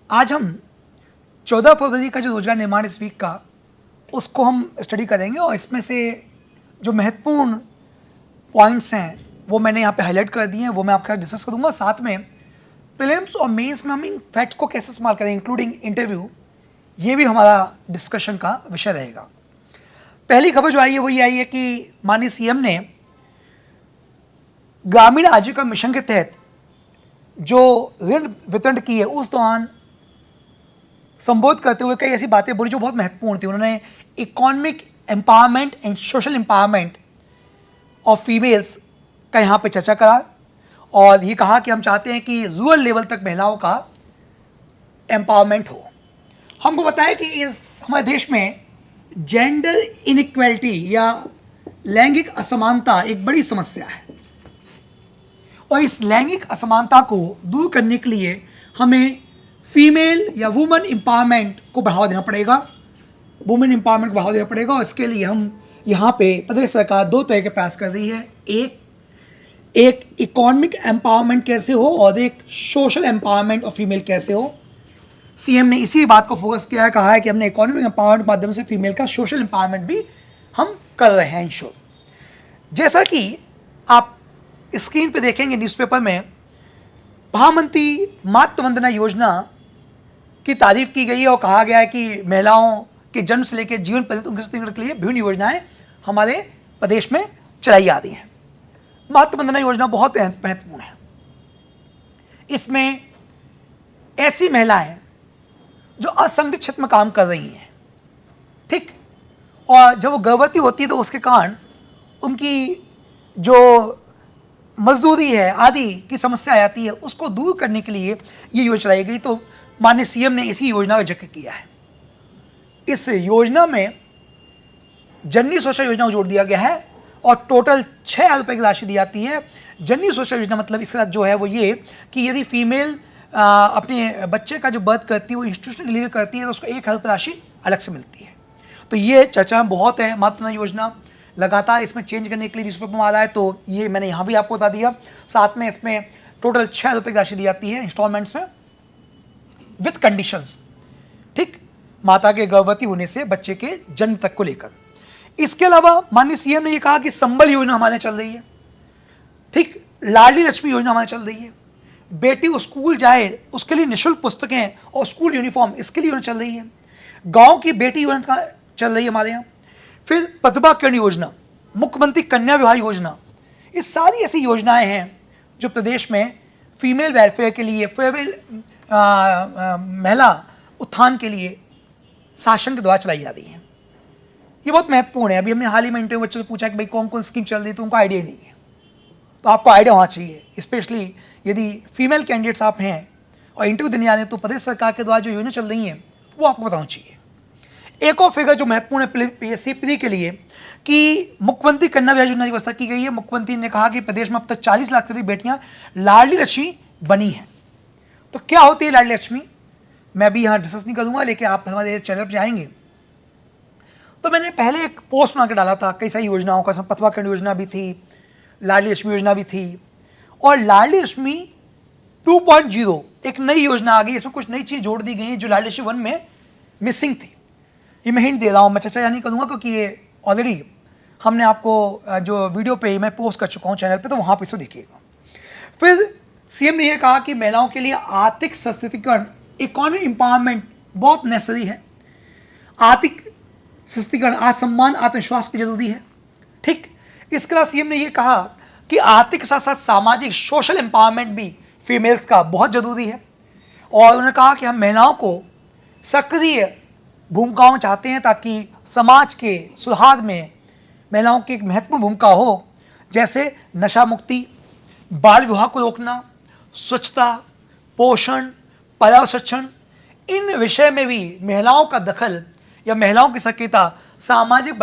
आज हम 14 फरवरी का जो रोजगार निर्माण इस वीक का उसको हम स्टडी करेंगे और इसमें से जो महत्वपूर्ण पॉइंट्स हैं वो मैंने यहाँ पे हाईलाइट कर दिए हैं, वो मैं आपके साथ डिस्कस करूँगा। साथ में प्रीलिम्स और मेंस में हम इन फैक्ट को कैसे इस्तेमाल करें इंक्लूडिंग इंटरव्यू, ये भी हमारा डिस्कशन का विषय रहेगा। पहली खबर जो आई है वो ये आई है कि माननीय सीएम ने ग्रामीण आजीविका मिशन के तहत जो ऋण वितरण की है उस दौरान संबोधित करते हुए कई ऐसी बातें बोली जो बहुत महत्वपूर्ण थी। उन्होंने economic empowerment and social empowerment of females का यहाँ पे चर्चा करा और ये कहा कि हम चाहते हैं कि रूरल लेवल तक महिलाओं का एम्पावरमेंट हो। हमको बताया कि इस हमारे देश में जेंडर इनइक्वालिटी या लैंगिक असमानता एक बड़ी समस्या है और इस लैंगिक असमानता को दूर करने के लिए हमें फीमेल या वुमेन एम्पावरमेंट को बढ़ावा देना पड़ेगा। वुमेन एम्पावरमेंट को बढ़ावा देना पड़ेगा और इसके लिए हम यहाँ पे प्रदेश सरकार दो तरह के प्रयास कर रही है। एक इकोनॉमिक एम्पावरमेंट कैसे हो और एक सोशल एम्पावरमेंट ऑफ फीमेल कैसे हो। सीएम ने इसी बात को फोकस किया है, कहा है कि हमने इकोनॉमिक एम्पावरमेंट के माध्यम से फीमेल का सोशल एम्पावरमेंट भी हम कर रहे हैं इंश्योर। जैसा कि आप स्क्रीन पे देखेंगे न्यूज़पेपर में, प्रधानमंत्री मातृ वंदना योजना की तारीफ की गई है और कहा गया है कि महिलाओं के जन्म से लेकर जीवन पर्यंत उनके के लिए विभिन्न योजनाएं हमारे प्रदेश में चलाई जा रही हैं। मातृ वंदना योजना बहुत महत्वपूर्ण है। इसमें ऐसी महिलाएं जो असंगठित क्षेत्र में काम कर रही हैं, ठीक, और जब वो गर्भवती होती है तो उसके कारण उनकी जो मजदूरी है आदि की समस्या आती है, उसको दूर करने के लिए ये योजना चलाई गई। तो माननीय सीएम ने इसी योजना का जिक्र किया है। इस योजना में जननी सुरक्षा योजना को जोड़ दिया गया है और टोटल 6,000 रुपये की राशि दी जाती है। जननी सुरक्षा योजना मतलब इसका जो है वो ये कि यदि फीमेल अपने बच्चे का जो बर्थ करती है, वो इंस्टीट्यूशनल डिलीवरी करती है तो उसको 1,000 रुपये राशि अलग से मिलती है। तो ये चर्चा में बहुत है। मातृ वंदना योजना लगातार इसमें चेंज करने के लिए न्यूज़पेपर में आ रहा है, तो ये मैंने यहाँ भी आपको बता दिया। साथ में इसमें टोटल 6,000 रुपये की राशि दी जाती है इंस्टॉलमेंट्स में विथ कंडीशंस, ठीक, माता के गर्भवती होने से बच्चे के जन्म तक को लेकर। इसके अलावा माननीय सीएम ने ये कहा कि संबल योजना हमारे चल रही है, ठीक, लाडली लक्ष्मी योजना हमारे चल रही है, बेटी स्कूल जाए उसके लिए निःशुल्क पुस्तकें और स्कूल यूनिफॉर्म इसके लिए योजना चल रही है, गाँव की बेटी योजना चल रही है हमारे यहाँ, फिर प्रतिभा किरण योजना, मुख्यमंत्री कन्या विवाह योजना। ये सारी ऐसी योजनाएं हैं जो प्रदेश में फीमेल वेलफेयर के लिए, फीमेल महिला उत्थान के लिए शासन के द्वारा चलाई जा रही हैं। ये बहुत महत्वपूर्ण है। अभी हमने हाल ही में इंटरव्यू बच्चों से पूछा कि भाई कौन कौन स्कीम चल रही है, तो उनको आइडिया नहीं है। तो आपको आइडिया होना चाहिए, स्पेशली यदि फीमेल कैंडिडेट्स आप हैं और इंटरव्यू देने आ रहे हैं तो प्रदेश सरकार के द्वारा जो योजना चल रही हैं वो आपको बताना चाहिए। एक और फिगर जो महत्वपूर्ण है पीएससी प्री के लिए कि मुख्यमंत्री कन्या विवाह योजना की व्यवस्था की गई है। मुख्यमंत्री ने कहा कि प्रदेश में अब तक 40 लाख से अधिक बेटियां लाडली लक्ष्मी बनी हैं। तो क्या होती है लाडली लक्ष्मी, मैं अभी यहाँ डिस्कस नहीं करूँगा, लेकिन आप हमारे चैनल पर जाएंगे तो मैंने पहले एक पोस्ट बना के डाला था कई सारी योजनाओं का। प्रतिभा किरण योजना भी थी, लाडली लक्ष्मी योजना भी थी और लाडली लक्ष्मी 2.0 एक नई योजना आ गई। इसमें कुछ नई चीज़ जोड़ दी गई जो लाडली लक्ष्मी 1 में मिसिंग थी। ये मैं हिंट दे रहा हूँ, मैं चर्चा नहीं करूँगा क्योंकि ये ऑलरेडी हमने आपको जो वीडियो पे मैं पोस्ट कर चुका हूँ चैनल पे, तो वहाँ पे इसको देखिएगा। फिर सीएम ने यह कहा कि महिलाओं के लिए आर्थिक सशक्तिकरण, इकोनॉमिक एम्पावरमेंट बहुत नेसेसरी है। आर्थिक सशक्तिकरण, आत्मसम्मान, आत्मविश्वास की जरूरी है, ठीक। इसके अलावा सीएम ने यह कहा कि आर्थिक के साथ साथ सामाजिक सोशल एम्पावरमेंट भी फीमेल्स का बहुत जरूरी है और उन्होंने कहा कि हम महिलाओं को सक्रिय भूमिकाओं चाहते हैं ताकि समाज के सुधार में महिलाओं की एक महत्वपूर्ण भूमिका हो, जैसे नशा मुक्ति, बाल विवाह को रोकना, स्वच्छता, पोषण, पर्यावरण संरक्षण। इन विषय में भी महिलाओं का दखल या महिलाओं की सक्रियता सामाजिक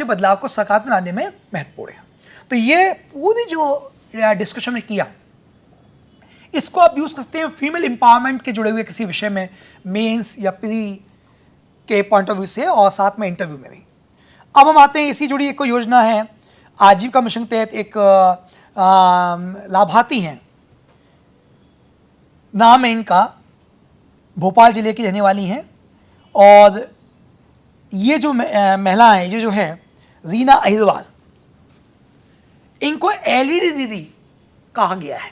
बदलाव को सकारात्मक लाने में महत्वपूर्ण है। तो ये पूरी जो डिस्कशन में किया, इसको आप यूज़ करते हैं फीमेल एम्पावरमेंट के जुड़े हुए किसी विषय में, मेंस या प्री के पॉइंट ऑफ व्यू से और साथ में इंटरव्यू में भी। अब हम आते हैं, इसी जुड़ी एक योजना है आजीविका मिशन के तहत। एक लाभार्थी हैं, नाम है इनका भोपाल ज़िले की रहने वाली हैं और ये जो महिला हैं, ये जो है रीना अहिरवार, इनको एलईडी दीदी कहा गया है।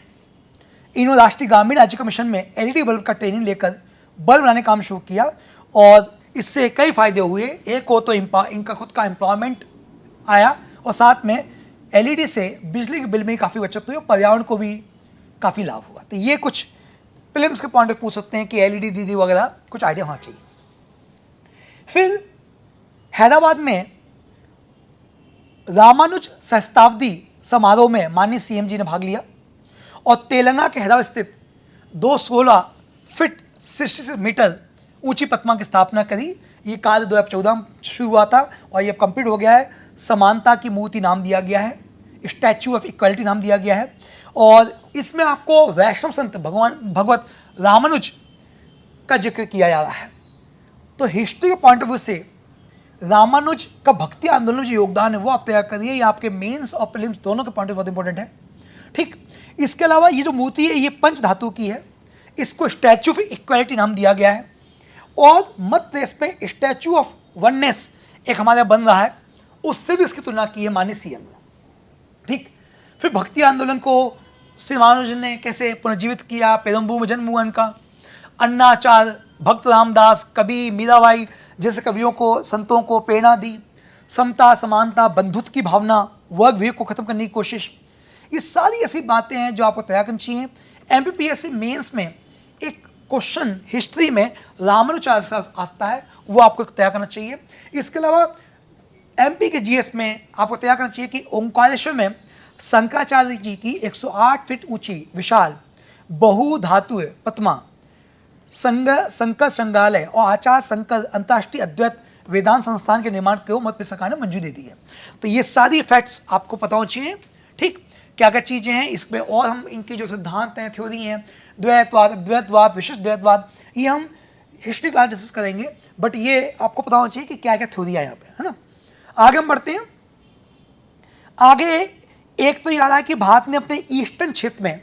इन्होंने राष्ट्रीय ग्रामीण आजीविका मिशन में एलईडी बल्ब का ट्रेनिंग लेकर बल्ब बनाने का काम शुरू किया और इससे कई फायदे हुए। एक को तो इनका खुद का एम्प्लॉयमेंट आया और साथ में एलईडी से बिजली के बिल में काफ़ी बचत हुई और पर्यावरण को भी काफ़ी लाभ हुआ। तो ये कुछ फिल्म्स के पॉइंट ऑफ पूछ सकते हैं कि एलईडी दीदी वगैरह कुछ आइडिया होना चाहिए। फिर हैदराबाद में रामानुज सहस्त्राब्दी समारोह में माननीय सीएम जी ने भाग लिया और तेलंगाना के हैदराबाद स्थित 216 फीट 66 मीटर ऊंची प्रतिमा की स्थापना करी। ये कार्य 2014 में शुरू हुआ था और ये अब कंप्लीट हो गया है। समानता की मूर्ति नाम दिया गया है, स्टैचू ऑफ इक्वलिटी नाम दिया गया है और इसमें आपको वैष्णव संत भगवत रामानुज का जिक्र किया जा रहा है। तो हिस्ट्री के पॉइंट ऑफ व्यू से रामानुज का भक्ति आंदोलन में जो योगदान है वो आप तैयार करिए। ये आपके मेंस और प्रीलिम्स दोनों के पॉइंट ऑफ बहुत इंपॉर्टेंट है। ठीक, इसके अलावा ये जो मूर्ति है ये पंच धातु की है, इसको स्टैचू ऑफ इक्वलिटी नाम दिया गया है और मध्य प्रदेश में स्टैचू ऑफ वननेस एक हमारे बन रहा है, उससे भी इसकी तुलना की है माननीय सीएम ने। ठीक, फिर भक्ति आंदोलन को श्री रामानुजन ने कैसे पुनर्जीवित किया, पेरम्बूर में जन्म हुआ इनका। अन्नाचार्य, भक्त रामदास, कबीर, मीराबाई जैसे कवियों को, संतों को प्रेरणा दी। समता, समानता, बंधुत्व की भावना, वर्ग विवेक को खत्म करने की कोशिश, ये सारी ऐसी बातें हैं जो आपको तैयार करनी चाहिए। एमपीपीएससी मेंस में एक क्वेश्चन हिस्ट्री में रामानुजाचार्य से आता है, वो आपको तैयार करना चाहिए। इसके अलावा एमपी के जीएस में आपको तैयार करना चाहिए कि ओंकारेश्वर में शंकराचार्य जी की 108 फीट ऊंची विशाल बहुधातुय प्रतिमा शंकर संग्रहालय और आचार्य शंकर अंतर्राष्ट्रीय अद्वैत वेदांत संस्थान के निर्माण को मध्य प्रदेश सरकार ने मंजूरी दे दी है। तो ये सारी फैक्ट्स आपको पता होनी चाहिए। ठीक, क्या क्या चीज़ें हैं इसमें और हम इनके जो सिद्धांत हैं, थ्योरी हैं, द्वैतवाद, अद्वैतवाद, विशिष्ट द्वैतवाद, ये हम हिस्ट्री क्लास डिस्कस करेंगे, बट ये आपको पता होना चाहिए कि क्या क्या थ्योरी है यहाँ पे, है ना। आगे हम बढ़ते हैं। आगे एक तो याद है कि भारत ने अपने ईस्टर्न क्षेत्र में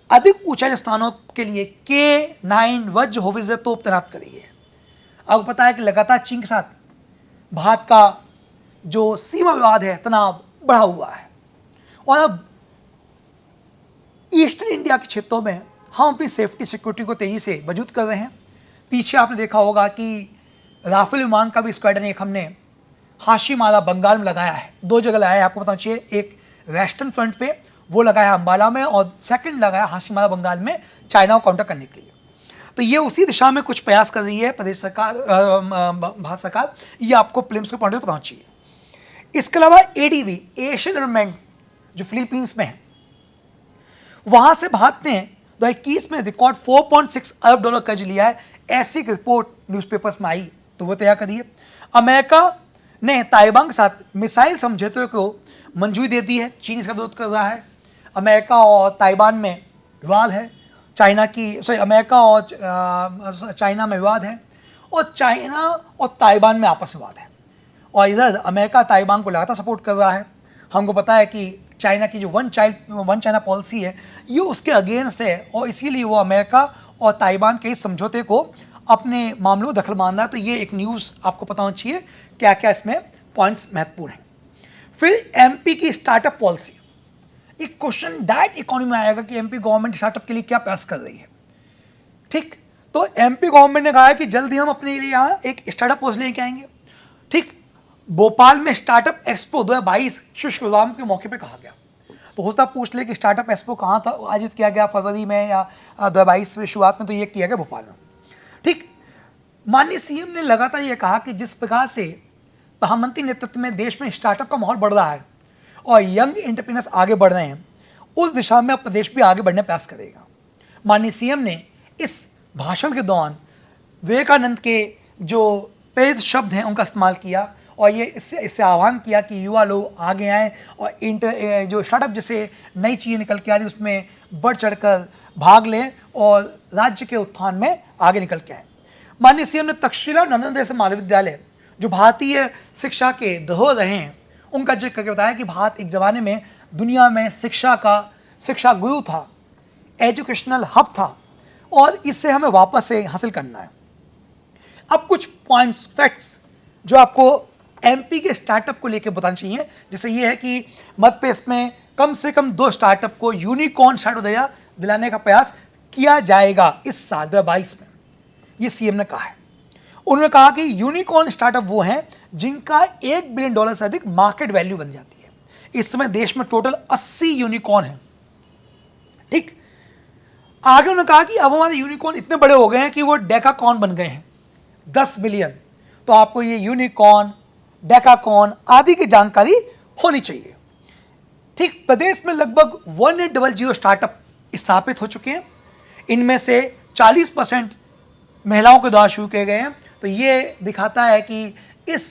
अधिक ऊंचाई स्थानों के लिए K9 वज्र होवित्जर तोप तैनात करी है। आपको पता है कि लगातार चीन के साथ भारत का जो सीमा विवाद है, तनाव बढ़ा हुआ है और अब ईस्टर्न इंडिया के क्षेत्रों में हम अपनी सेफ्टी सिक्योरिटी को तेजी से मजबूत कर रहे हैं। पीछे आपने देखा होगा कि राफेल विमान का भी स्क्वाड्रन एक हमने हाशीमारा बंगाल में लगाया है, 2 जगह लगाया है। आपको बताना चाहिए, एक वेस्टर्न फ्रंट पे वो लगाया अंबाला में और सेकंड लगाया हाशीमारा बंगाल में चाइना को काउंटर करने के लिए। तो ये उसी दिशा में कुछ प्रयास कर रही है प्रदेश सरकार, भारत सरकार। ये आपको प्रीलिम्स के पॉइंट पे बताना चाहिए। इसके अलावा एडीबी, एशियन डेवलपमेंट जो फिलीपींस में है, वहाँ से भारत ने 2021 में रिकॉर्ड $4.6 अरब कर्ज लिया है। ऐसी एक रिपोर्ट न्यूज़पेपर्स में आई, तो वो तैयार करिए। अमेरिका ने ताइवान के साथ मिसाइल समझौते को मंजूरी दे दी है। चीन इसका विरोध कर रहा है। अमेरिका और ताइवान में विवाद है, अमेरिका और चाइना में विवाद है और चाइना और ताइवान में आपस में विवाद है और इधर अमेरिका ताइवान को लगातार सपोर्ट कर रहा है। हमको पता है कि चाइना की जो वन चाइना पॉलिसी है ये उसके अगेंस्ट है और इसीलिए वो अमेरिका और ताइवान के इस समझौते को अपने मामलों में दखल मान रहा है। तो ये एक न्यूज़ आपको पता होना चाहिए, क्या क्या इसमें पॉइंट्स महत्वपूर्ण हैं। फिर एमपी की स्टार्टअप पॉलिसी, एक क्वेश्चन डायरेक्ट इकोनॉमी में आएगा कि एमपी गवर्नमेंट स्टार्टअप के लिए क्या प्रयास कर रही है। ठीक, तो एमपी गवर्नमेंट ने कहा है कि जल्द ही हम अपने लिए यहाँ एक स्टार्टअप पॉलिसी लेके आएंगे। ठीक, भोपाल में स्टार्टअप एक्सपो 2022 शुष्क विवाह के मौके पे कहा गया। तो हो सकता पूछ ले कि स्टार्टअप एक्सपो कहाँ था आयोजित किया गया, फरवरी में या 2022 में शुरुआत में, तो ये किया गया भोपाल में। ठीक, माननीय सीएम ने लगातार ये कहा कि जिस प्रकार से प्रधानमंत्री नेतृत्व में देश में स्टार्टअप का माहौल बढ़ रहा है और यंग एंटरप्रेन्योर्स आगे बढ़ रहे हैं, उस दिशा में अब प्रदेश भी आगे बढ़ने का प्रयास करेगा। माननीय सीएम ने इस भाषण के दौरान विवेकानंद के जो प्रेरित शब्द हैं उनका इस्तेमाल किया और ये इससे आह्वान किया कि युवा लोग आगे आएँ और जो स्टार्टअप जैसे नई चीज़ें निकल के आ रही उसमें बढ़ चढ़कर भाग लें और राज्य के उत्थान में आगे निकल के आएँ। माननीय सीएम ने तक्षशिला नंदन जैसे महाविद्यालय जो भारतीय शिक्षा के धरोहर रहे हैं उनका जिक्र करके बताया कि भारत एक ज़माने में दुनिया में शिक्षा गुरु था, एजुकेशनल हब था। और इससे हमें वापस से हासिल करना है। अब कुछ पॉइंट्स, फैक्ट्स जो आपको एमपी के स्टार्टअप को लेकर बताना चाहिए। जैसे ये है कि मध्य प्रदेश में कम से कम 2 स्टार्टअप को यूनिकॉर्न स्टार्टअप दिलाने का प्रयास किया जाएगा इस साल 2022 में, ये सीएम ने कहा है। उन्होंने कहा कि यूनिकॉर्न स्टार्टअप वो हैं जिनका $1 बिलियन से अधिक मार्केट वैल्यू बन जाती है। इस समय देश में टोटल 80 यूनिकॉर्न है। ठीक, आगे उन्होंने कहा कि अब हमारे यूनिकॉर्न इतने बड़े हो गए हैं कि वो डेकाकॉर्न बन गए हैं, 10 बिलियन। तो आपको ये यूनिकॉर्न, डेकाकॉर्न आदि की जानकारी होनी चाहिए। ठीक, प्रदेश में लगभग 1800 स्टार्टअप स्थापित हो चुके हैं। इनमें से 40% महिलाओं के द्वारा शुरू किए गए हैं। तो ये दिखाता है कि इस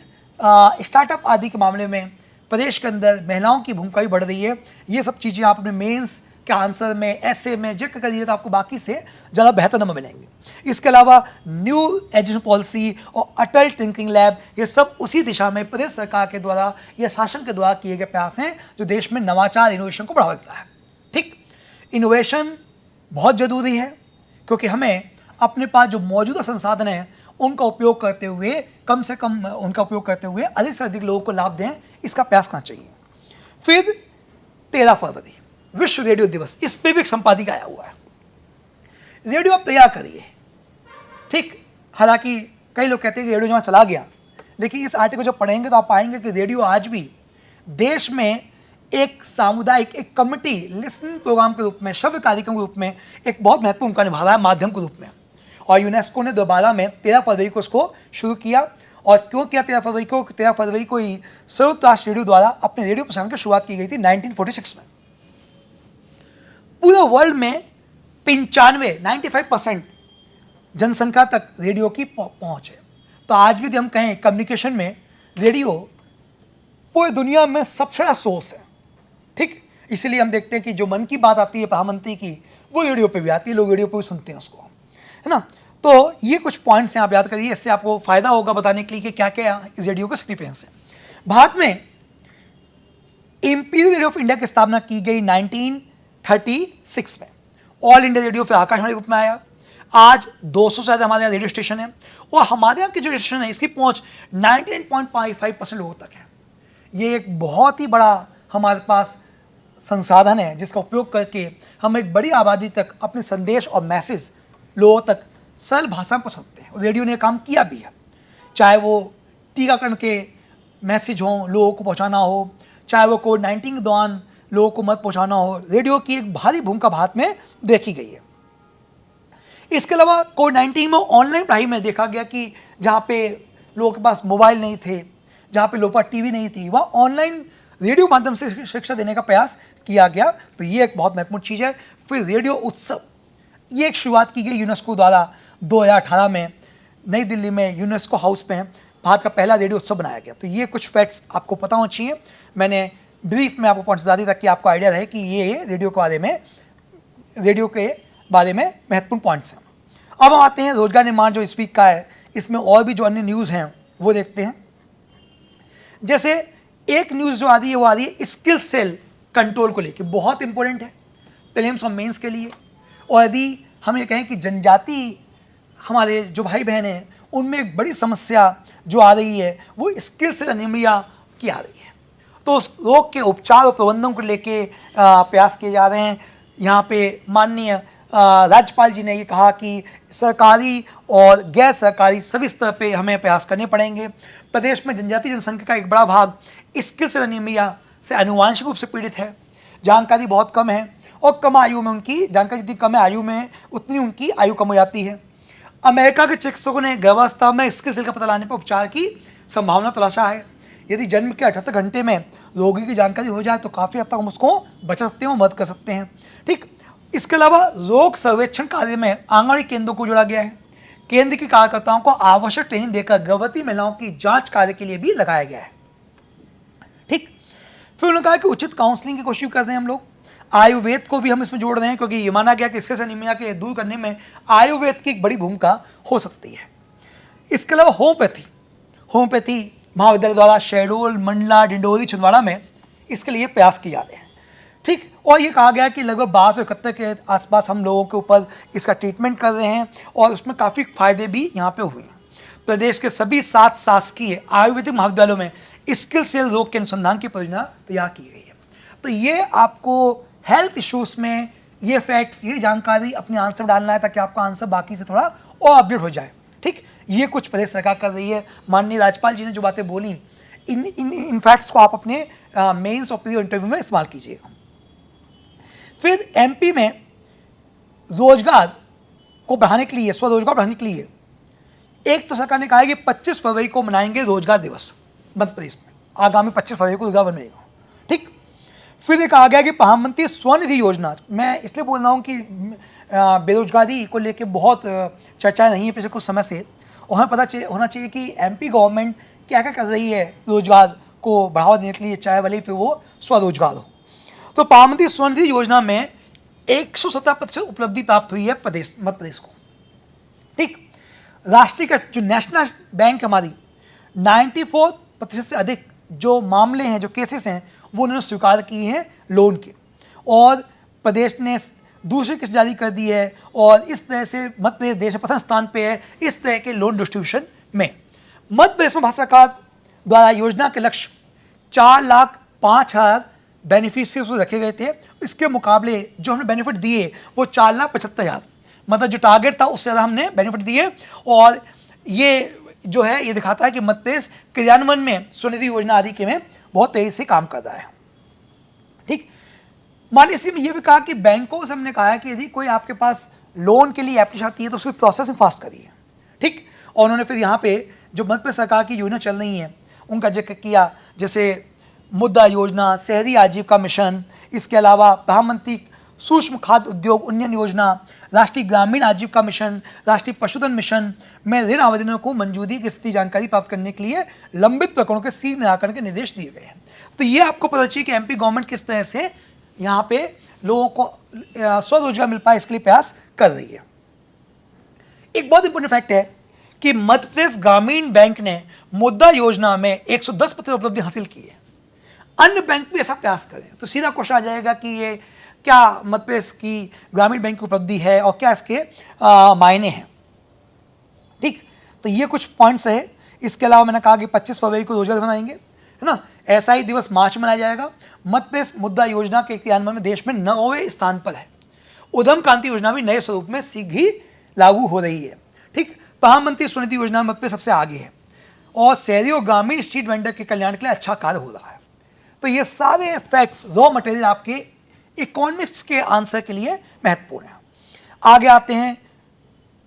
स्टार्टअप आदि के मामले में प्रदेश के अंदर महिलाओं की भूमिका भी बढ़ रही है। ये सब चीज़ें आप अपने मेंस के आंसर में, ऐसे में जिक्र करिए तो आपको बाकी से ज़्यादा बेहतर नंबर मिलेंगे। इसके अलावा न्यू एजुकेशन पॉलिसी और अटल थिंकिंग लैब, ये सब उसी दिशा में प्रदेश सरकार के द्वारा या शासन के द्वारा किए गए प्रयास हैं जो देश में नवाचार, इनोवेशन को बढ़ावा देता है। ठीक, इनोवेशन बहुत ज़रूरी है क्योंकि हमें अपने पास जो मौजूदा संसाधन हैं उनका उपयोग करते हुए, कम से कम उनका उपयोग करते हुए अधिक से अधिक लोगों को लाभ दें, इसका प्रयास करना चाहिए। फिर 13 फरवरी विश्व रेडियो दिवस, इस पे भी एक संपादिका आया हुआ है। रेडियो आप तैयार करिए। ठीक, हालांकि कई लोग कहते हैं कि रेडियो जहाँ चला गया, लेकिन इस आर्टिकल जब पढ़ेंगे तो आप पाएंगे कि रेडियो आज भी देश में एक सामुदायिक, एक कमिटी लिसनिंग प्रोग्राम के रूप में, श्रव्य कार्यक्रम के रूप में एक बहुत महत्वपूर्ण भूमिका निभा रहा है, माध्यम के रूप में। और यूनेस्को ने दोबारा में 13 फरवरी को इसको शुरू किया। और क्यों किया 13 फरवरी को? 13 फरवरी को ही संयुक्त राष्ट्र रेडियो द्वारा अपने रेडियो प्रसारण की शुरुआत की गई थी 1946 में। पूरे वर्ल्ड में 95% जनसंख्या तक रेडियो की पहुंच है। तो आज भी हम कहें कम्युनिकेशन में रेडियो पूरी दुनिया में सबसे बड़ा सोर्स है। ठीक, इसीलिए हम देखते हैं कि जो मन की बात आती है प्रधानमंत्री की, वो रेडियो पे भी आती है, लोग रेडियो पे भी सुनते हैं उसको, है ना। तो ये कुछ पॉइंट्स हैं, आप याद करिए, इससे आपको फायदा होगा बताने के लिए कि क्या क्या इस रेडियो का सिग्निफिकेंस है। भारत में इंपीरियल रेडियो ऑफ इंडिया की स्थापना की गई 1936 में। ऑल इंडिया रेडियो फिर आकाशवाणी रूप में आया। आज 200 से ज़्यादा हमारे यहाँ रेडियो स्टेशन है और हमारे यहाँ की जो स्टेशन है इसकी पहुँच 99.55% लोगों तक है। ये एक बहुत ही बड़ा हमारे पास संसाधन है जिसका उपयोग करके हम एक बड़ी आबादी तक अपने संदेश और मैसेज लोगों तक सरल भाषा में पहुँचा सकते हैं। और रेडियो ने काम किया भी है, चाहे वो टीकाकरण के मैसेज हों, लोगों को पहुँचाना हो, चाहे वो कोविड-19 के दौरान लोगों को मत पहुँचाना हो, रेडियो की एक भारी भूमिका भारत में देखी गई है। इसके अलावा कोविड-19 में ऑनलाइन पढ़ाई में देखा गया कि जहाँ पे लोगों के पास मोबाइल नहीं थे, जहाँ पे लोगों के पास टीवी नहीं थी, वहाँ ऑनलाइन रेडियो माध्यम से शिक्षा देने का प्रयास किया गया। तो ये एक बहुत महत्वपूर्ण चीज़ है। फिर रेडियो उत्सव, ये एक शुरुआत की गई यूनेस्को द्वारा 2018 में नई दिल्ली में यूनेस्को हाउस में भारत का पहला रेडियो उत्सव बनाया गया। तो ये कुछ फैक्ट्स आपको पता होना चाहिए। मैंने ब्रीफ में आपको पहुँचा दी ताकि आपको आइडिया रहे कि ये रेडियो के बारे में महत्वपूर्ण पॉइंट्स हैं। अब हम आते हैं रोजगार निर्माण जो इस वीक का है, इसमें और भी जो अन्य न्यूज़ हैं वो देखते हैं। जैसे एक न्यूज़ जो आ रही है वो आ रही है स्किल सेल कंट्रोल को लेकर, बहुत इंपॉर्टेंट है प्रीलिम्स और मेंस के लिए। और यदि हम ये कहें कि जनजाति हमारे जो भाई बहन हैं उनमें एक बड़ी समस्या जो आ रही है वो स्किल सेल एनीमिया की आ रही है। तो उस रोग के उपचार और प्रबंधन को लेके प्रयास किए जा रहे हैं। यहाँ पे माननीय राज्यपाल जी ने ये कहा कि सरकारी और गैर सरकारी सभी स्तर पे हमें प्रयास करने पड़ेंगे। प्रदेश में जनजातीय जनसंख्या का एक बड़ा भाग स्किल सेल एनीमिया से आनुवांशिक रूप से पीड़ित है। जानकारी बहुत कम है और कम आयु में उनकी जानकारी जितनी कम है आयु में उतनी उनकी आयु कम हो जाती है। अमेरिका के चिकित्सकों ने गर्भावस्था में स्किल सेल का पता लगाने पर उपचार की संभावना तलाशा है। यदि जन्म के 78 घंटे में रोगी की जानकारी हो जाए तो काफ़ी हद तक हम उसको बचा सकते हैं और मदद कर सकते हैं। ठीक, इसके अलावा रोग सर्वेक्षण कार्य में आंगनबाड़ी केंद्रों को जोड़ा गया है। केंद्र के कार्यकर्ताओं को आवश्यक ट्रेनिंग देकर गर्भवती महिलाओं की जांच कार्य के लिए भी लगाया गया है। ठीक, फिर उन्होंने कहा कि उचित काउंसलिंग की कोशिश कर रहे हैं हम लोग। आयुर्वेद को भी हम इसमें जोड़ रहे हैं क्योंकि ये माना गया कि स्किल सेल एनीमिया के दूर करने में आयुर्वेद की एक बड़ी भूमिका हो सकती है। इसके अलावा होम्योपैथी महाविद्यालय द्वारा शहडोल, मंडला, डिंडोरी, छिंदवाड़ा में इसके लिए प्रयास किए जाते हैं। ठीक। और ये कहा गया कि लगभग 1271 के आसपास हम लोगों के ऊपर इसका ट्रीटमेंट कर रहे हैं और उसमें काफ़ी फायदे भी यहाँ पे हुए हैं। प्रदेश के सभी 7 शासकीय आयुर्वेदिक महाविद्यालयों में स्किल सेल रोग के अनुसंधान की परियोजना तैयार की गई है। तो ये आपको हेल्थ इश्यूज में ये फैक्ट्स, ये जानकारी अपने आंसर में डालना है ताकि आपका आंसर बाकी से थोड़ा और अपडेट हो जाए। ठीक, ये कुछ प्रदेश सरकार कर रही है। माननीय राज्यपाल जी ने जो बातें बोली, इन फैक्ट्स को आप अपने मेंस और प्री इंटरव्यू में इस्तेमाल कीजिएगा। फिर एमपी में रोजगार को बढ़ाने के लिए, स्वरोजगार बढ़ाने के लिए एक तो सरकार ने कहा है कि 25 फरवरी को मनाएंगे रोजगार दिवस मध्य प्रदेश में, आगामी 25 फरवरी को रोजगार बनेगा। ठीक। फिर ये कहा गया कि प्रधानमंत्री स्वनिधि योजना, मैं इसलिए बोल रहा हूँ कि बेरोजगारी को लेकर बहुत चर्चाएं नहीं है पिछले कुछ समय से, और हमें पता होना चाहिए कि एमपी गवर्नमेंट क्या क्या कर रही है रोजगार को बढ़ावा देने के लिए, चाहे भले फिर वो स्वरोजगार हो। तो प्रधानमंत्री स्वनिधि योजना में 117% उपलब्धि प्राप्त हुई है मध्य प्रदेश को। ठीक। राष्ट्रीय जो नेशनल बैंक हमारी 94% से अधिक जो मामले हैं, जो केसेस हैं, वो उन्होंने स्वीकार किए हैं लोन के, और प्रदेश ने दूसरी किस्त जारी कर दी है, और इस तरह से मध्य प्रदेश देश में प्रथम स्थान पे है इस तरह के लोन डिस्ट्रीब्यूशन में। मध्य प्रदेश में भारत सरकार द्वारा योजना के लक्ष्य 4,05,000 बेनिफिशियरीज रखे गए थे। इसके मुकाबले जो हमने बेनिफिट दिए वो 4,75,000, मतलब जो टारगेट था उससे ज़्यादा हमने बेनिफिट दिए। और ये जो है ये दिखाता है कि मध्य प्रदेश क्रियान्वयन में स्वनिधि योजना आदि के में बहुत तेजी से काम कर रहा है। ठीक। माननीय इसी में ये भी कहा कि बैंकों से हमने कहा है कि यदि कोई आपके पास लोन के लिए एप्लीकेशन आती है तो उसकी प्रोसेसिंग फास्ट करिए। ठीक। और उन्होंने फिर यहाँ पे जो मध्य प्रदेश सरकार की योजना चल रही है उनका जिक्र किया, जैसे मुद्रा योजना, शहरी आजीविका मिशन, इसके अलावा प्रधानमंत्री सूक्ष्म खाद्य उद्योग उन्नयन योजना, राष्ट्रीय ग्रामीण आजीविका मिशन, राष्ट्रीय पशुधन मिशन में ऋण आवेदनों को मंजूरी की स्थिति जानकारी प्राप्त करने के लिए लंबित प्रकरणों के शीघ्र निराकरण के निर्देश दिए गए हैं। तो ये आपको पता चाहिए कि एमपी गवर्नमेंट किस तरह से यहाँ पे लोगों को स्वरोजगार मिल पाए इसके लिए प्रयास कर रही है। एक बहुत इंपॉर्टेंट फैक्ट है कि मध्य प्रदेश ग्रामीण बैंक ने मुद्रा योजना में 110% उपलब्धि हासिल की है। अन्य बैंक भी ऐसा प्रयास करें तो सीधा क्वेश्चन आ जाएगा कि ये क्या मध्य प्रदेश की ग्रामीण बैंक की उपलब्धि है और क्या इसके मायने हैं। ठीक। तो ये कुछ पॉइंट्स है। इसके अलावा मैंने कहा कि 25 फरवरी को रोजगार बनाएंगे, है ना। एसआई दिवस मार्च में मनाया जाएगा। मध्य प्रदेश मुद्रा योजना के क्रियान्वयन में देश में 9वें स्थान पर है। उद्यम क्रांति योजना भी नए स्वरूप में शीघ्र ही लागू हो रही है। ठीक। प्रधानमंत्री स्वनिधि योजना मध्य प्रदेश सबसे आगे है, और शहरी और ग्रामीण स्ट्रीट वेंडर के कल्याण के लिए अच्छा कार्य हो रहा है। तो ये सारे फैक्ट्स, रॉ मटेरियल आपके इकोनॉमिक्स के आंसर के लिए महत्वपूर्ण है। आगे आते हैं,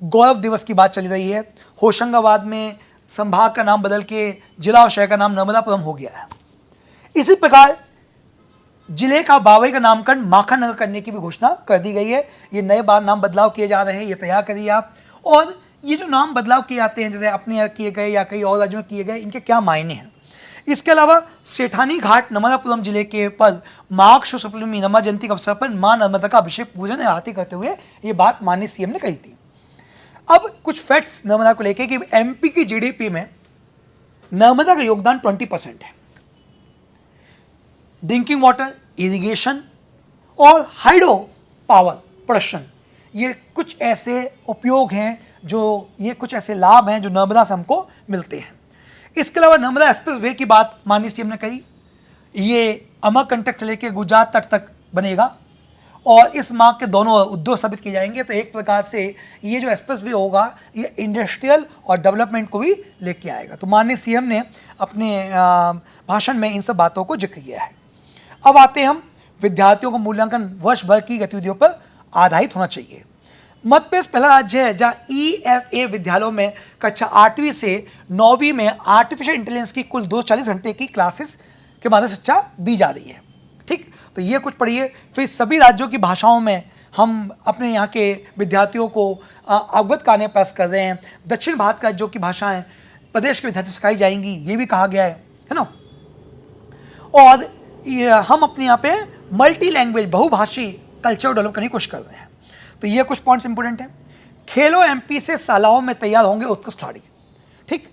गौरव दिवस की बात चली रही है। होशंगाबाद में संभाग का नाम बदल के जिला और शहर का नाम नर्मदापुरम हो गया है। इसी प्रकार जिले का बावई का नामकरण माखन नगर करने की भी घोषणा कर दी गई है। ये नए बार नाम बदलाव किए जा रहे हैं, ये तैयार करिए आप। और ये जो नाम बदलाव किए जाते हैं, जैसे अपने यहाँ किए गए या कई और राज्यों में किए गए, इनके क्या मायने हैं। इसके अलावा सेठानी घाट नर्मदापुरम जिले के पर माघ शुक्ल सप्तमी नर्मदा जयंती के अवसर पर मां नर्मदा का अभिषेक पूजन आरती करते हुए ये बात माननीय सीएम ने कही थी। अब कुछ फैक्ट्स नर्मदा को लेकर कि एमपी की जीडीपी में नर्मदा का योगदान 20% है। ड्रिंकिंग वाटर, इरिगेशन और हाइड्रो पावर प्रोडक्शन, ये कुछ ऐसे उपयोग हैं, जो ये कुछ ऐसे लाभ हैं जो नर्मदा से हमको मिलते हैं। इसके अलावा नर्मदा एक्सप्रेस वे की बात माननीय सीएम ने कही। ये अमरकंटक से लेकर गुजरात तट तक बनेगा और इस मार्ग के दोनों उद्योग स्थापित किए जाएंगे। तो एक प्रकार से ये जो एक्सप्रेस वे होगा ये इंडस्ट्रियल और डेवलपमेंट को भी लेके आएगा। तो माननीय सीएम ने अपने भाषण में इन सब बातों को जिक्र किया है। अब आते हैं हम विद्यार्थियों का मूल्यांकन वर्ष भर की गतिविधियों पर आधारित होना चाहिए। मध्य प्रदेश पहला राज्य है जहां EFA विद्यालयों में कक्षा 8वीं से 9वीं में आर्टिफिशियल इंटेलिजेंस की कुल 240 घंटे की क्लासेस के माध्यम से शिक्षा दी जा रही है। ठीक। तो ये कुछ पढ़िए। फिर सभी राज्यों की भाषाओं में हम अपने यहाँ के विद्यार्थियों को अवगत कराने का प्रयास कर रहे हैं। दक्षिण भारत का जो की भाषाएं प्रदेश के विद्यार्थियों सिखाई जाएंगी, ये भी कहा गया है ना। और हम अपने यहाँ पे मल्टी लैंग्वेज, बहुभाषी कल्चर डेवलप करने की कोशिश कर रहे हैं। तो ये कुछ पॉइंट्स इंपोर्टेंट हैं। खेलो एमपी से शालाओं में तैयार होंगे उत्कृष्ट खिलाड़ी। ठीक।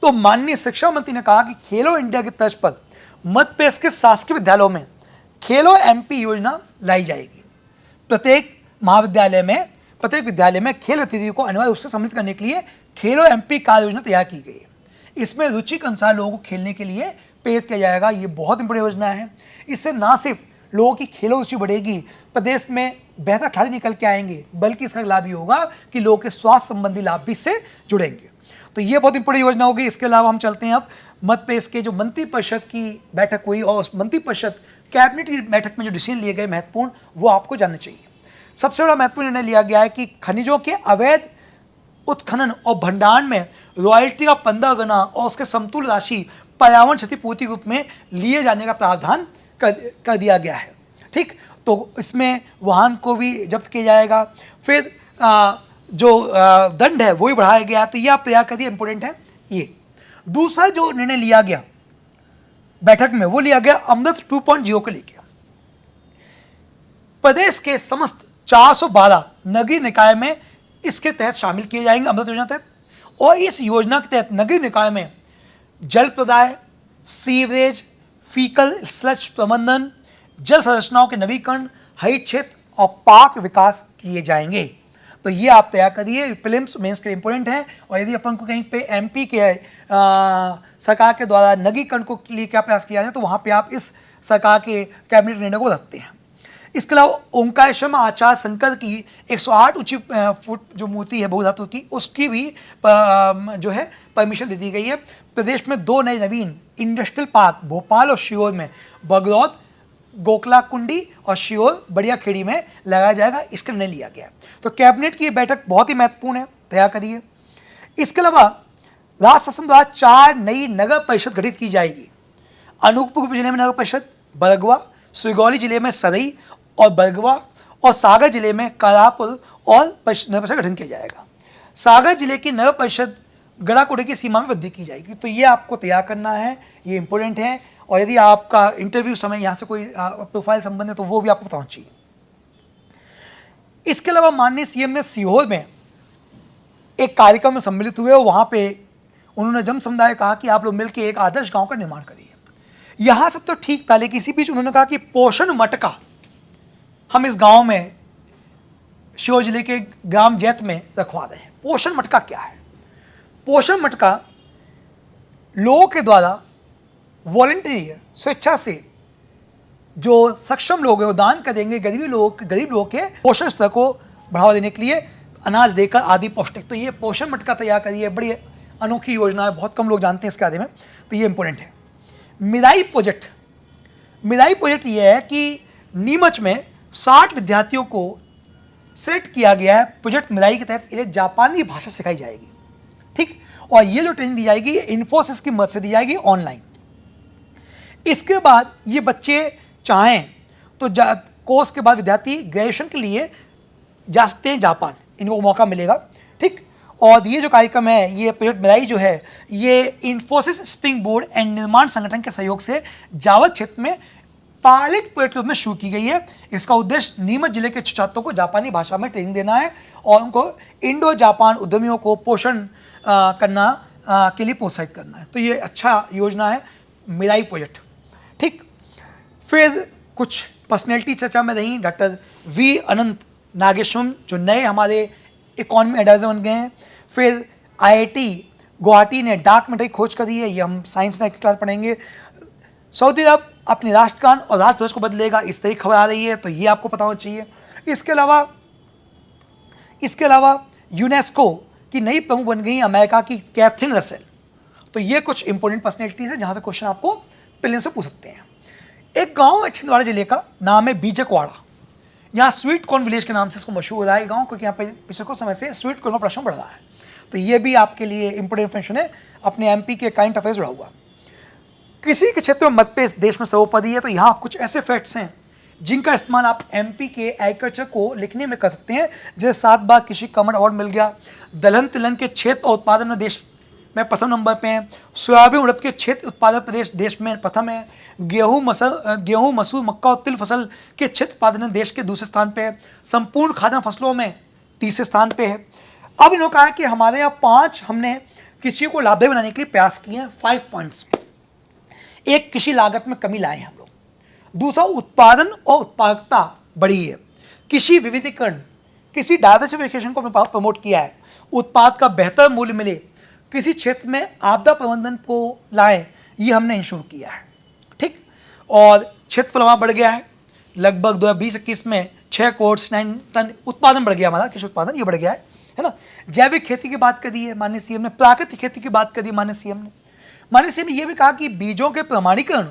तो माननीय शिक्षा मंत्री ने कहा कि खेलो इंडिया की तर्ज पर मध्य प्रदेश के शासकीय विद्यालयों में खेलो एमपी योजना लाई जाएगी। प्रत्येक विद्यालय में खेल गतिविधियों को अनिवार्य रूप से सम्मिलित करने के लिए खेलो एमपी कार्य योजना तैयार की गई है। इसमें रुचि के अनुसार लोगों को खेलने के लिए प्रेरित किया जाएगा। ये बहुत इंपॉर्टेंट योजना है। इससे ना सिर्फ लोगों की खेलों रुचि बढ़ेगी, प्रदेश में बेहतर खिलाड़ी निकल के आएंगे, बल्कि इसका लाभ ये होगा कि लोगों के स्वास्थ्य संबंधी लाभ भी इससे जुड़ेंगे। तो ये बहुत इंपॉर्टेंट योजना होगी। इसके अलावा हम चलते हैं अब मध्य प्रदेश के जो मंत्री परिषद की बैठक हुई और उस मंत्री परिषद कैबिनेट की बैठक में जो डिसीजन लिए गए महत्वपूर्ण, वो आपको जानना चाहिए। सबसे बड़ा महत्वपूर्ण निर्णय लिया गया है कि खनिजों के अवैध उत्खनन और भंडारण में रॉयल्टी का 15 गुना और उसके समतुल्य राशि पर्यावरण क्षतिपूर्ति के रूप में लिए जाने का प्रावधान कर दिया गया है। ठीक, तो इसमें वाहन को भी जब्त किया जाएगा। फिर जो दंड है वो भी बढ़ाया गया। तो ये आप तैयार कर दिए, इंपॉर्टेंट है ये। दूसरा जो निर्णय लिया गया बैठक में, वो लिया गया अमृत 2.0 को लेकर। प्रदेश के समस्त 412 नगरीय निकाय में इसके तहत शामिल किए जाएंगे, अमृत योजना तहत। और इस योजना के तहत नगरीय निकाय में जल प्रदाय, सीवरेज, फीकल स्लज प्रबंधन, जल संरचनाओं के नवीकरण, हरित क्षेत्र और पार्क विकास किए जाएंगे। तो ये आप तैयार करिए, प्रीलिम्स मेंस के लिए इंपॉर्टेंट है। और यदि अपन को कहीं पे एमपी के सरकार के द्वारा नगरीकरण को लिए क्या प्रयास किया जाए, तो वहाँ पे आप इस सरकार के कैबिनेट निर्णय को रखते हैं। इसके अलावा ओंकारेश्वर आचार्य शंकर की 108 ऊंची फुट जो मूर्ति है बहुधातु की, उसकी भी जो है परमिशन दे दी गई है। प्रदेश में 2 नए नवीन इंडस्ट्रियल पार्क भोपाल और शियोर में, बगरौद गोकला कुंडी और शियोर बढ़िया खेड़ी में लगाया जाएगा। इसका निर्णय लिया गया। तो कैबिनेट की बैठक बहुत ही महत्वपूर्ण है, तैयार करिए। इसके अलावा राज्य शासन द्वारा 4 नई नगर परिषद गठित की जाएगी। अनूपपुर जिले में नगर परिषद, बरगवा, सुगौली जिले में सरई और बरगवा और सागर जिले में करापुर और नगर परिषद गठन किया जाएगा। सागर जिले की नगर परिषद गड़ाकोटे की सीमा में वृद्धि की जाएगी। तो ये आपको तैयार करना है, ये इंपॉर्टेंट है। और यदि आपका इंटरव्यू समय यहाँ से कोई प्रोफाइल संबंध है तो वो भी आपको बताना चाहिए। इसके अलावा माननीय सीएम ने सीहोर में एक कार्यक्रम में सम्मिलित हुए और वहाँ पे उन्होंने जन समुदाय कहा कि आप लोग मिलकर एक आदर्श गांव का निर्माण करिए। यहाँ सब तो ठीक था, लेकिन इसी बीच उन्होंने कहा कि पोषण मटका हम इस गांव में शिवहर जिले के ग्राम जैत में रखवा रहे हैं। पोषण मटका क्या है? पोषण मटका लोगों के द्वारा वॉलंटरी स्वेच्छा से जो सक्षम लोग हैं वो दान करेंगे गरीब लोगों के पोषण स्तर को बढ़ावा देने के लिए अनाज देकर आदि पौष्टिक। तो ये पोषण मटका तैयार करिए, बड़ी अनोखी योजना है, बहुत कम लोग जानते हैं इसके बारे में, तो ये इंपॉर्टेंट है। मिराई प्रोजेक्ट ये है कि नीमच में 60 विद्यार्थियों को सेलेक्ट किया गया है। प्रोजेक्ट मिराई के तहत इन्हें जापानी भाषा सिखाई जाएगी। ठीक, और ये जो ट्रेनिंग दी जाएगी इन्फोसिस की मदद से दी जाएगी ऑनलाइन। इसके बाद ये बच्चे चाहें तो कोर्स के बाद विद्यार्थी ग्रेजुएशन के लिए जा सकते हैं जापान, इनको मौका मिलेगा। ठीक, और ये जो कार्यक्रम है, ये प्रोजेक्ट मिराई जो है, ये इन्फोसिस स्प्रिंग बोर्ड एंड निर्माण संगठन के सहयोग से जावद क्षेत्र में पायलट प्रोजेक्ट के रूप में शुरू की गई है। इसका उद्देश्य नीमच जिले के छात्रों को जापानी भाषा में ट्रेनिंग देना है और उनको इंडो जापान उद्यमियों को पोषण करना के लिए प्रोत्साहित करना है। तो ये अच्छा योजना है मिराई प्रोजेक्ट। ठीक, फिर कुछ पर्सनैलिटी चर्चा में रही। डॉक्टर वी अनंत नागेश्वरम जो नए हमारे इकोनॉमी एडवाइजर बन गए हैं। फिर आईआईटी गुवाहाटी ने डार्क मैटर की खोज करी है, ये हम साइंस में क्लास पढ़ेंगे। सऊदी अरब अपने राष्ट्रगान और राष्ट्रध्वज को बदलेगा, इस तरह की खबर आ रही है, तो ये आपको पता होना चाहिए। इसके अलावा यूनेस्को की नई प्रमुख बन गई अमेरिका की कैथरीन रसेल। तो ये कुछ इंपॉर्टेंट पर्सनैलिटीज है जहाँ से क्वेश्चन आपको प्रीलिम से पूछ सकते हैं। एक गांव है छिंदवाड़ा जिले का, नाम है बीजकवाड़ा। यहाँ स्वीट कॉर्न विलेज के नाम से इसको मशहूर हो रहा है गाँव, क्योंकि यहाँ पे पिछले कुछ समय से स्वीट कॉर्न का प्रश्न बढ़ रहा है। तो ये भी आपके लिए इंपॉर्टेंट इन्फॉर्मेशन है, अपने एमपी के करंट अफेयर्स जुड़ा हुआ। कृषि के क्षेत्र में मध्य प्रदेश देश में सर्वोपरि है। तो यहाँ कुछ ऐसे फैक्ट्स हैं जिनका इस्तेमाल आप एमपी के एग्रीकल्चर को लिखने में कर सकते हैं। जैसे 7 बार कृषि कॉमन अवार्ड मिल गया। दलहन तिलहन के क्षेत्र और उत्पादन में देश में प्रथम नंबर पे हैं। सोयाबीन उड़द के क्षेत्र उत्पादन प्रदेश देश में प्रथम है। गेहूं मसूर मक्का और तिल फसल के क्षेत्र उत्पादन में देश के दूसरे स्थान पे है। संपूर्ण खाद्यान्न फसलों में तीसरे स्थान पे है। अब इन्होंने कहा कि हमारे यहाँ 5 हमने कृषि को लाभदायक बनाने के लिए प्रयास किए हैं। 5 पॉइंट्स। एक, कृषि लागत में कमी लाए हैं हम लोग। दूसरा, उत्पादन और उत्पादकता बढ़ी है। कृषि विविधीकरण, किसी डाइवर्सिफिकेशन को प्रमोट किया है। उत्पाद का बेहतर मूल्य मिले, किसी क्षेत्र में आपदा प्रबंधन को लाए, ये हमने इंश्योर किया है। ठीक, और क्षेत्रफल हमारा बढ़ गया है, लगभग 2020-21 में 6 करोड़ 9 टन उत्पादन बढ़ गया हमारा, कृषि उत्पादन ये बढ़ गया है ना। जैविक खेती की बात करी है माननीय सीएम ने, प्राकृतिक खेती की बात करी माननीय सीएम ने। माननीय सीएम ने यह भी कहा कि बीजों के प्रमाणीकरण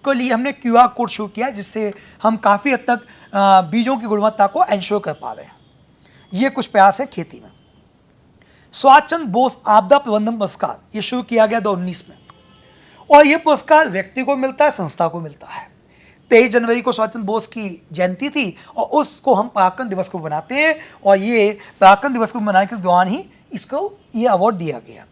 के लिए हमने QR कोड शुरू किया, जिससे हम काफ़ी हद तक बीजों की गुणवत्ता को एंश्योर कर पा रहे हैं। ये कुछ प्रयास है खेती में। सुभाष चंद्र बोस आपदा प्रबंधन पुरस्कार ये शुरू किया गया 2019 में, और ये पुरस्कार व्यक्ति को मिलता है, संस्था को मिलता है। 23 जनवरी को सुभाष चंद्र बोस की जयंती थी और उसको हम पराक्रम दिवस को बनाते हैं, और ये पराक्रम दिवस को मनाने के दौरान ही इसको ये अवार्ड दिया गया।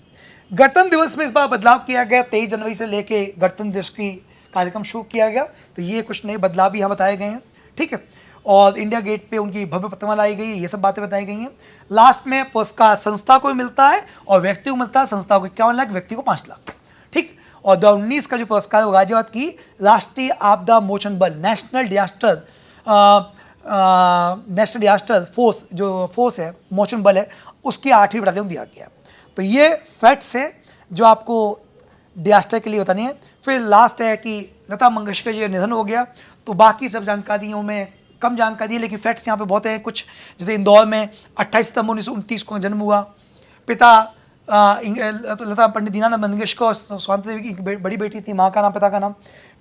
गणतंत्र दिवस में इस बार बदलाव किया गया, 23 जनवरी से लेके गणतंत्र दिवस की कार्यक्रम शुरू किया गया, तो ये कुछ नए बदलाव भी यहाँ बताए गए हैं। ठीक है, और इंडिया गेट पे उनकी भव्य प्रतिमा लाई गई है, ये सब बातें बताई गई हैं। लास्ट में पुरस्कार संस्था को मिलता है और व्यक्ति को मिलता है, संस्था को 51 लाख, व्यक्ति को 5 लाख। ठीक, और 2019 का जो पुरस्कार है वो गाजियाबाद की राष्ट्रीय आपदा मोचन बल नेशनल डिजास्टर फोर्स, जो फोर्स है मोचन बल है, उसकी 8वीं बटालियन दिया गया। तो ये फैक्ट्स है जो आपको डिजास्टर के लिए बतानी है। फिर लास्ट है कि लता मंगेशकर जी का निधन हो गया, तो बाकी सब जानकारियों में कम जानकारी है, लेकिन फैक्ट्स यहाँ पे बहुत है कुछ। जैसे इंदौर में 28 सितंबर 1929 को जन्म हुआ। पिता लता पंडित दीनानाथ मंगेशकर और स्वाति देवी की बड़ी बेटी थी। माँ का नाम, पिता का नाम,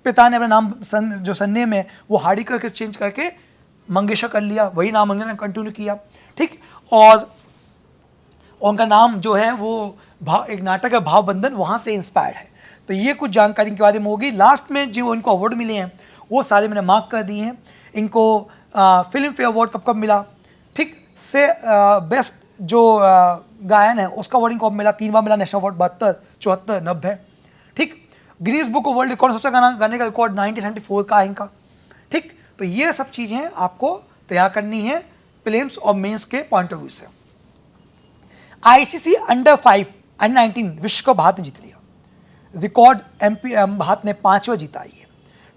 पिता ने अपना नाम जो सरनेम है वो हार्डिकर के चेंज करके मंगेशकर कर लिया, वही नाम मंगेशकर ने कंटिन्यू किया। ठीक, और उनका नाम जो है वो एक नाटक है भावबंधन, वहाँ से इंस्पायर्ड है। तो ये कुछ जानकारी के बारे में होगी। लास्ट में जो इनको अवार्ड मिले हैं वो सारे मैंने मार्क कर दिए हैं। इनको फिल्म फेयर अवार्ड कब कब मिला, ठीक से बेस्ट जो गायन है उसका अवार्ड इनको मिला, 3 बार मिला नेशनल अवार्ड, 72, 74, 90। ठीक, Guinness book of world record सबसे गाने का रिकॉर्ड 1974 का है इनका। ठीक, तो ये सब चीज़ें आपको तैयार करनी है प्रीलिम्स और मेंस के पॉइंट ऑफ व्यू से। ICC अंडर 19 विश्व कप भारत ने जीत लिया, रिकॉर्ड भारत ने 5वां जीता है।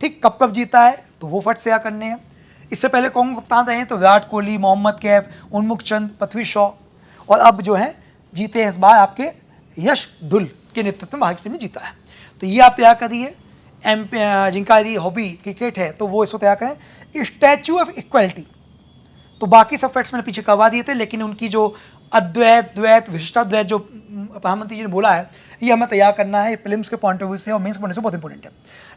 ठीक, कब कब जीता है तो वो फट तैयार करने हैं। इससे पहले कौन कप्तान रहे हैं तो विराट कोहली, मोहम्मद कैफ, उन्मुख चंद, पृथ्वी शॉ, और अब जो है जीते हैं इस बार आपके यश धुल के नेतृत्व में भारत टीम ने जीता है। तो ये आप तैयार करिए। जिनका यदि हॉबी क्रिकेट है तो वो इसको तैयार करें। स्टैच्यू ऑफ इक्वलिटी, तो बाकी सब फैक्ट्स मैंने पीछे करवा दिए थे, लेकिन उनकी जो अद्वैत, द्वैत, विशिष्टाद्वैत जो प्रधानमंत्री जी ने बोला है, ये हमें तैयार करना है फिल्म्स के पॉइंट ऑफ व्यू से और मेंस पॉइंट से बहुत इंपॉर्टेंट है।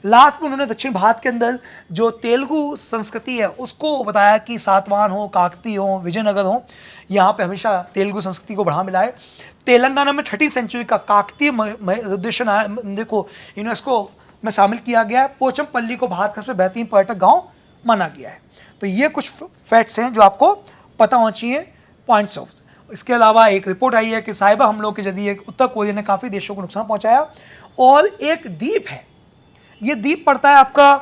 लास्ट में उन्होंने दक्षिण भारत के अंदर जो तेलुगु संस्कृति है उसको बताया कि सातवाहन हो, काकती हो, विजयनगर हो, यहाँ पे हमेशा तेलुगु संस्कृति को बढ़ावा मिला है। तेलंगाना में 30वीं सेंचुरी का काकतीय रुद्रेश्वर मंदिर को यूनेस्को में शामिल किया गया है। पोचमपल्ली को भारत का सबसे बेहतरीन पर्यटक गाँव माना गया है। तो ये कुछ फैक्ट्स हैं जो आपको पता होना चाहिए पॉइंट्स ऑफ। इसके अलावा एक रिपोर्ट आई है कि साइबर हमलों के जरिए उत्तर कोरिया ने काफ़ी देशों को नुकसान पहुंचाया, और एक द्वीप है, ये द्वीप पड़ता है आपका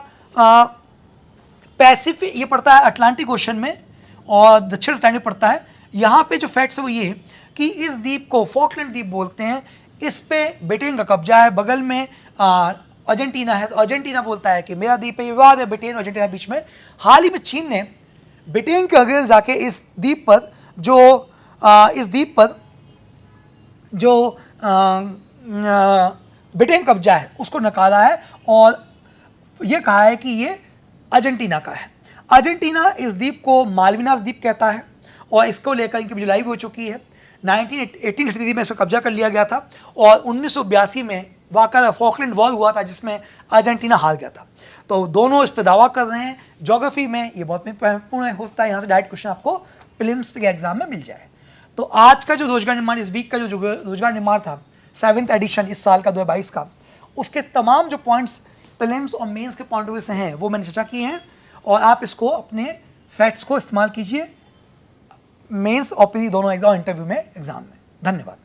पैसिफिक, ये पड़ता है अटलांटिक ओशन में, और दक्षिण अटलांटिक पड़ता है। यहाँ पे जो फैक्ट्स है वो ये है कि इस द्वीप को फॉकलैंड द्वीप बोलते हैं। इस पे ब्रिटेन का कब्जा है, बगल में अर्जेंटीना है, तो अर्जेंटीना बोलता है कि मेरा द्वीप है। विवाद है ब्रिटेन और अर्जेंटीना के बीच में। हाल ही में चीन ने ब्रिटेन के अगेंस्ट जाके इस द्वीप पर जो ब्रिटेन कब्जा है उसको नकारा है, और ये कहा है कि ये अर्जेंटीना का है। अर्जेंटीना इस द्वीप को मालविनास द्वीप कहता है, और इसको लेकर इनकी लड़ाई भी हो चुकी है। 1833 में इसको कब्जा कर लिया गया था, और 1982 में वाकई फॉकलैंड वॉर हुआ था जिसमें अर्जेंटीना हार गया था। तो दोनों इस पर दावा कर रहे हैं। ज्योग्राफी में ये बहुत महत्वपूर्ण होता है, यहाँ से डायरेक्ट क्वेश्चन आपको प्रीलिम्स के एग्जाम में मिल जाए। तो आज का जो रोजगार निर्माण, इस वीक का जो रोजगार निर्माण था 7th एडिशन इस साल का 2022 का, उसके तमाम जो पॉइंट्स प्रीलिम्स और मेंस के पॉइंट ऑफ व्यू से हैं वो मैंने चर्चा की हैं, और आप इसको अपने फैक्ट्स को इस्तेमाल कीजिए मेंस और प्री दोनों एग्जाम इंटरव्यू में एग्जाम में। धन्यवाद।